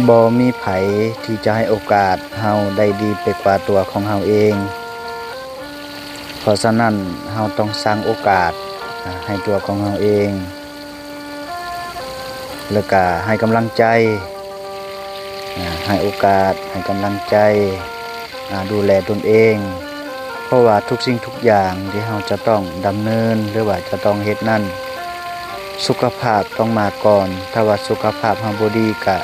บ่มีไผที่จะให้โอกาสเฮาได้ดีไปกว่าตัวของเฮาเองเพราะฉะนั้นเฮาต้องสร้างโอกาสให้ตัวของเฮาเองแล้วก็ให้กำลังใจให้โอกาสให้กำลังใจดูแลตนเองเพราะว่าทุกสิ่งทุกอย่างที่เฮาจะต้องดำเนินหรือว่าจะต้องเฮ็ดนั้นสุขภาพต้องมาก่อนถ้าว่าสุขภาพเฮาบ่ดีก็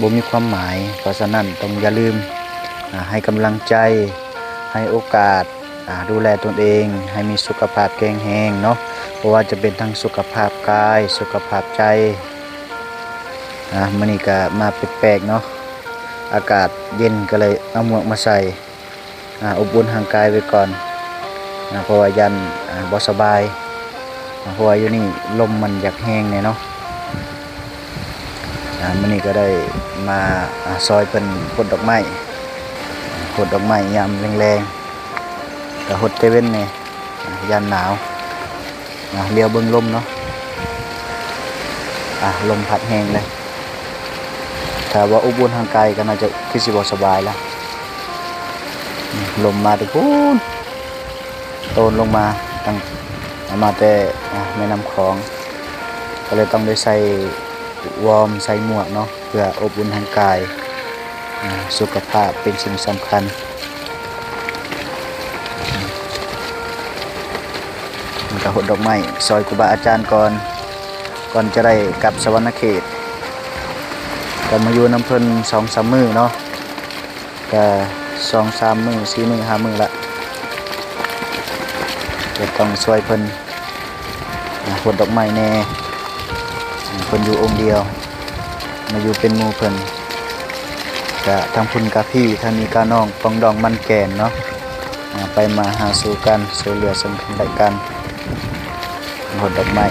บ่มีความหมายเพราะฉะนั้นต้องอย่าลืมให้กำลังใจให้โอกาสดูแลตนเองให้มีสุขภาพแข็งแรงเนาะเพราะว่าจะเป็นทั้งสุขภาพกายสุขภาพใจมื้อนี้ก็มาแปลกๆเนาะอากาศเย็นก็เลยเอาหมวกมาใส่อบอุ่นร่างกายไว้ก่อนเพราะว่ายันบ่สบายเพราะว่าอยู่นี่ลมมันอยากแห้งแน่เนาะมื้อนี้ก็ได้มาซอยเพิ่นพดดอกไม้ยามแรงๆก็หดแต่เว้นแน่ยามหนาวเลี้ยวเบิ่งลมเนาะลมพัดแห้งเลยถ้าว่าอบอุ่นร่างกายก็น่าจะคือสิบ่สบายแล้วลมมาแต่พูนโตนลงมาตั้งมาแต่แม่น้ำคลองก็เลยต้องได้ใส่วอร์มใส่หมวกเนาะเพื่ออบอุ่นร่างกายสุขภาพเป็นสิ่งสำคัญก็หดดอกไม้ซอยครูบาอาจารย์ก่อนจะได้กลับสวรรค์เขตก็มาอยู่น้ำเพิ่น 2-3 มื้อเนาะก็2-3 มื้อ4 มื้อ 5 มื้อละจะต้องช่วยเพิ่นหดดอกไม้แน่เพิ่นอยู่องค์เดียวมาอยู่เป็นหมู่เพิ่นก็ทั้งพุ่นกับพี่ทั้งนี้ก็น้องปองดองมันแก่นเนาะไปมาหาสู่กันช่วยเหลือซึ่งกันและกันหดดอกไม้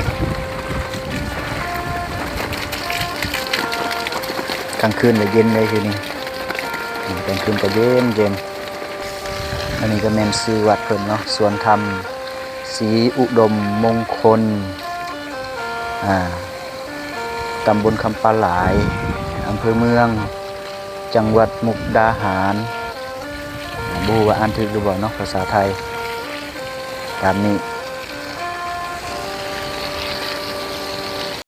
กลางคืนก็เย็นเลยทีนี้กลางคืนก็เย็นอันนี้ก็แม่นชื่อวัดเพิ่นเนาะสวนธรรมศรีอุดมมงคลตำบลคำปาหลายอำเภอเมืองจังหวัดมุกดาหารบ่ฮู้ว่าอ่านถูกหรือบ่เนาะภาษาไทยตามนี้